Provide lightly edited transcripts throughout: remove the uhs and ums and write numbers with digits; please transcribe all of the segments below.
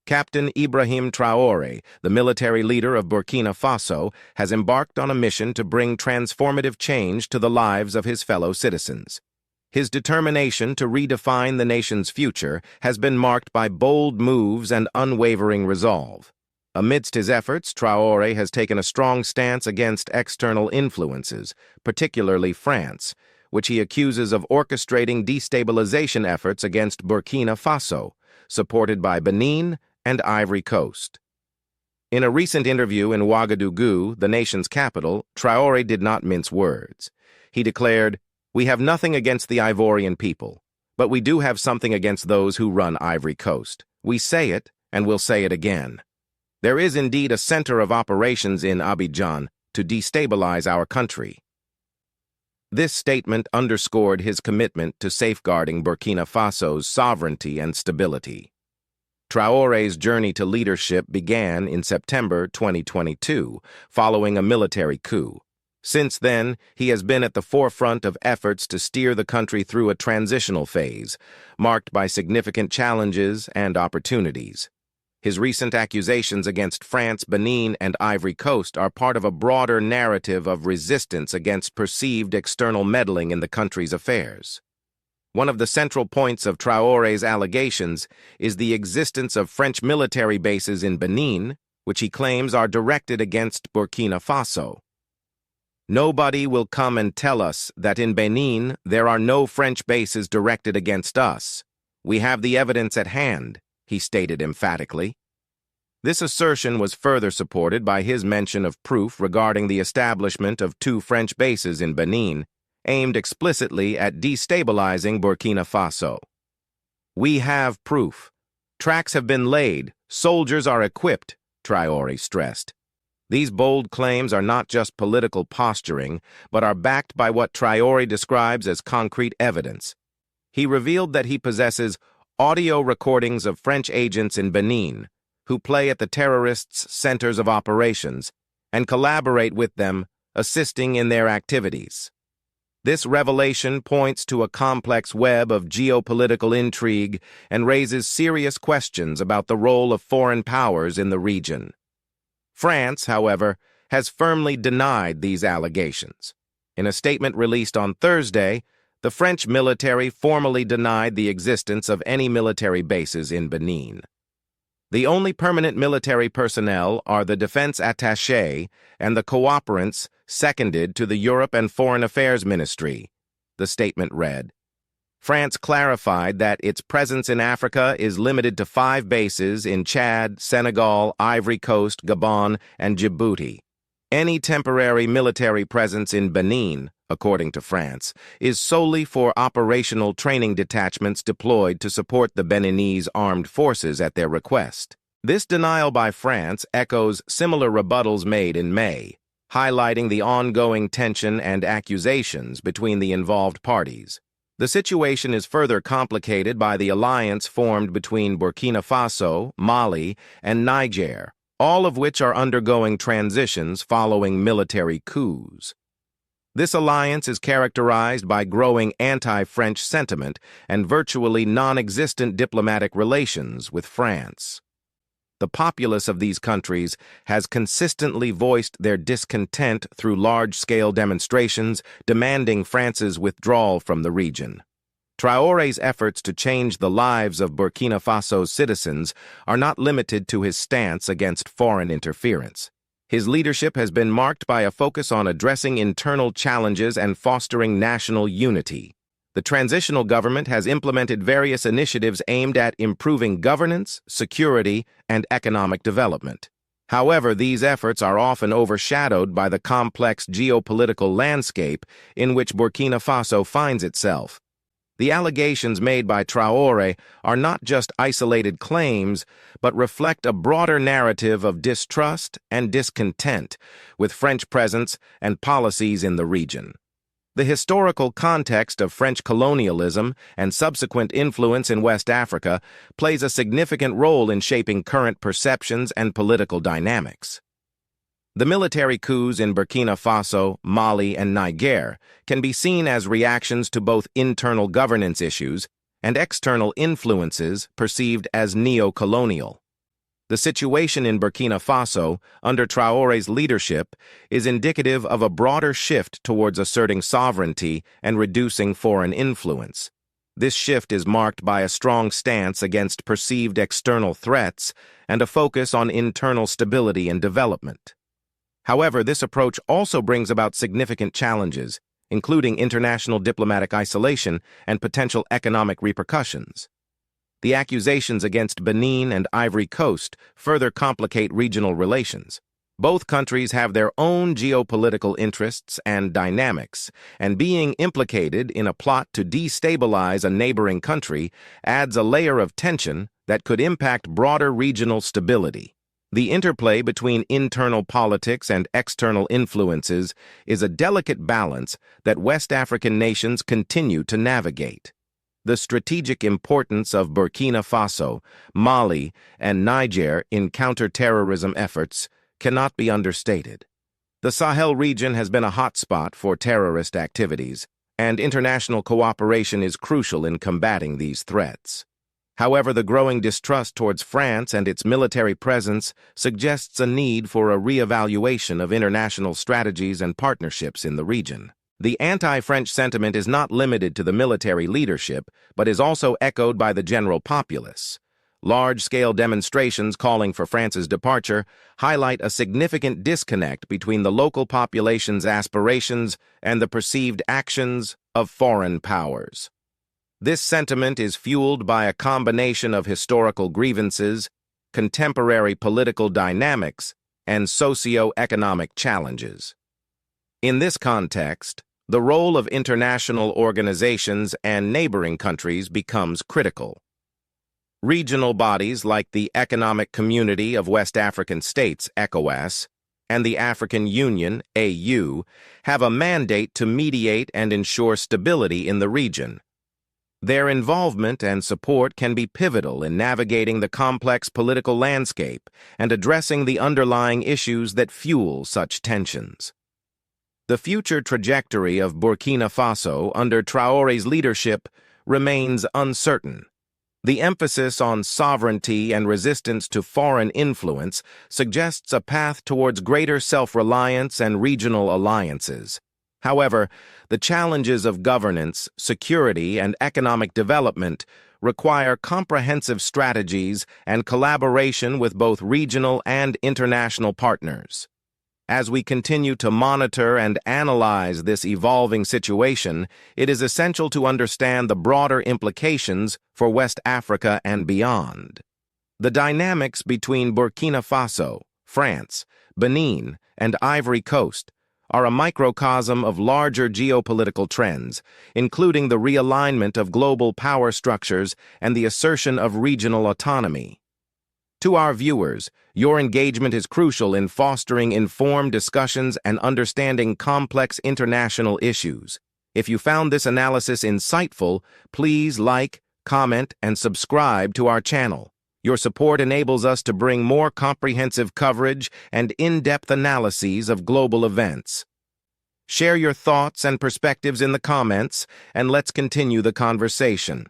Captain Ibrahim Traore, the military leader of Burkina Faso, has embarked on a mission to bring transformative change to the lives of his fellow citizens. His determination to redefine the nation's future has been marked by bold moves and unwavering resolve. Amidst his efforts, Traore has taken a strong stance against external influences, particularly France, which he accuses of orchestrating destabilization efforts against Burkina Faso, supported by Benin and Ivory Coast. In a recent interview in Ouagadougou, the nation's capital, Traore did not mince words. He declared, "We have nothing against the Ivorian people, but we do have something against those who run Ivory Coast. We say it, and we'll say it again. There is indeed a center of operations in Abidjan to destabilize our country." This statement underscored his commitment to safeguarding Burkina Faso's sovereignty and stability. Traore's journey to leadership began in September 2022, following a military coup. Since then, he has been at the forefront of efforts to steer the country through a transitional phase, marked by significant challenges and opportunities. His recent accusations against France, Benin, and Ivory Coast are part of a broader narrative of resistance against perceived external meddling in the country's affairs. One of the central points of Traore's allegations is the existence of French military bases in Benin, which he claims are directed against Burkina Faso. "Nobody will come and tell us that in Benin there are no French bases directed against us. We have the evidence at hand," he stated emphatically. This assertion was further supported by his mention of proof regarding the establishment of 2 French bases in Benin, aimed explicitly at destabilizing Burkina Faso. "We have proof. Tracks have been laid. Soldiers are equipped," Traore stressed. These bold claims are not just political posturing, but are backed by what Traore describes as concrete evidence. He revealed that he possesses audio recordings of French agents in Benin, who play at the terrorists' centers of operations and collaborate with them, assisting in their activities. This revelation points to a complex web of geopolitical intrigue and raises serious questions about the role of foreign powers in the region. France, however, has firmly denied these allegations. In a statement released on Thursday, the French military formally denied the existence of any military bases in Benin. The only permanent military personnel are the defense attaché and the cooperants seconded to the Europe and Foreign Affairs Ministry, the statement read. France clarified that its presence in Africa is limited to 5 bases in Chad, Senegal, Ivory Coast, Gabon, and Djibouti. Any temporary military presence in Benin, according to France, is solely for operational training detachments deployed to support the Beninese armed forces at their request. This denial by France echoes similar rebuttals made in May, highlighting the ongoing tension and accusations between the involved parties. The situation is further complicated by the alliance formed between Burkina Faso, Mali, and Niger, all of which are undergoing transitions following military coups. This alliance is characterized by growing anti-French sentiment and virtually non-existent diplomatic relations with France. The populace of these countries has consistently voiced their discontent through large-scale demonstrations demanding France's withdrawal from the region. Traore's efforts to change the lives of Burkina Faso's citizens are not limited to his stance against foreign interference. His leadership has been marked by a focus on addressing internal challenges and fostering national unity. The transitional government has implemented various initiatives aimed at improving governance, security, and economic development. However, these efforts are often overshadowed by the complex geopolitical landscape in which Burkina Faso finds itself. The allegations made by Traore are not just isolated claims, but reflect a broader narrative of distrust and discontent with French presence and policies in the region. The historical context of French colonialism and subsequent influence in West Africa plays a significant role in shaping current perceptions and political dynamics. The military coups in Burkina Faso, Mali, and Niger can be seen as reactions to both internal governance issues and external influences perceived as neo-colonial. The situation in Burkina Faso, under Traore's leadership, is indicative of a broader shift towards asserting sovereignty and reducing foreign influence. This shift is marked by a strong stance against perceived external threats and a focus on internal stability and development. However, this approach also brings about significant challenges, including international diplomatic isolation and potential economic repercussions. The accusations against Benin and Ivory Coast further complicate regional relations. Both countries have their own geopolitical interests and dynamics, and being implicated in a plot to destabilize a neighboring country adds a layer of tension that could impact broader regional stability. The interplay between internal politics and external influences is a delicate balance that West African nations continue to navigate. The strategic importance of Burkina Faso, Mali, and Niger in counterterrorism efforts cannot be understated. The Sahel region has been a hotspot for terrorist activities, and international cooperation is crucial in combating these threats. However, the growing distrust towards France and its military presence suggests a need for a re-evaluation of international strategies and partnerships in the region. The anti-French sentiment is not limited to the military leadership, but is also echoed by the general populace. Large-scale demonstrations calling for France's departure highlight a significant disconnect between the local population's aspirations and the perceived actions of foreign powers. This sentiment is fueled by a combination of historical grievances, contemporary political dynamics, and socio-economic challenges. In this context, the role of international organizations and neighboring countries becomes critical. Regional bodies like the Economic Community of West African States, ECOWAS, and the African Union, AU, have a mandate to mediate and ensure stability in the region. Their involvement and support can be pivotal in navigating the complex political landscape and addressing the underlying issues that fuel such tensions. The future trajectory of Burkina Faso under Traore's leadership remains uncertain. The emphasis on sovereignty and resistance to foreign influence suggests a path towards greater self-reliance and regional alliances. However, the challenges of governance, security, and economic development require comprehensive strategies and collaboration with both regional and international partners. As we continue to monitor and analyze this evolving situation, it is essential to understand the broader implications for West Africa and beyond. The dynamics between Burkina Faso, France, Benin, and Ivory Coast are a microcosm of larger geopolitical trends, including the realignment of global power structures and the assertion of regional autonomy. To our viewers, your engagement is crucial in fostering informed discussions and understanding complex international issues. If you found this analysis insightful, please like, comment, and subscribe to our channel. Your support enables us to bring more comprehensive coverage and in-depth analyses of global events. Share your thoughts and perspectives in the comments, and let's continue the conversation.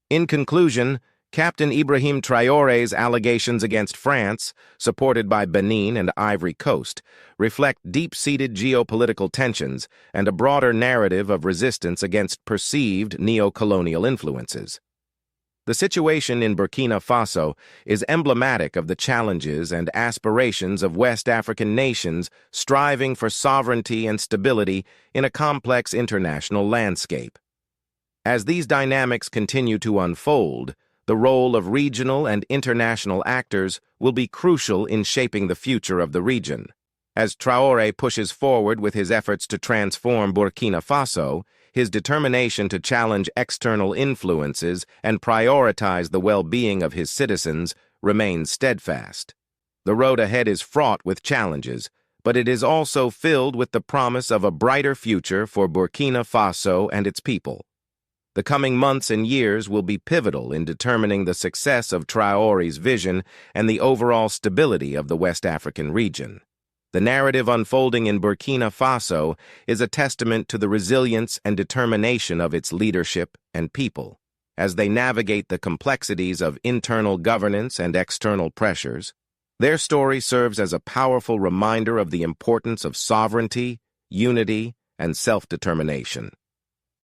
In conclusion, Captain Ibrahim Traore's allegations against France, supported by Benin and Ivory Coast, reflect deep-seated geopolitical tensions and a broader narrative of resistance against perceived neo-colonial influences. The situation in Burkina Faso is emblematic of the challenges and aspirations of West African nations striving for sovereignty and stability in a complex international landscape. As these dynamics continue to unfold, the role of regional and international actors will be crucial in shaping the future of the region. As Traore pushes forward with his efforts to transform Burkina Faso, his determination to challenge external influences and prioritize the well-being of his citizens remains steadfast. The road ahead is fraught with challenges, but it is also filled with the promise of a brighter future for Burkina Faso and its people. The coming months and years will be pivotal in determining the success of Traore's vision and the overall stability of the West African region. The narrative unfolding in Burkina Faso is a testament to the resilience and determination of its leadership and people. as they navigate the complexities of internal governance and external pressures. Their story serves as a powerful reminder of the importance of sovereignty, unity, and self-determination.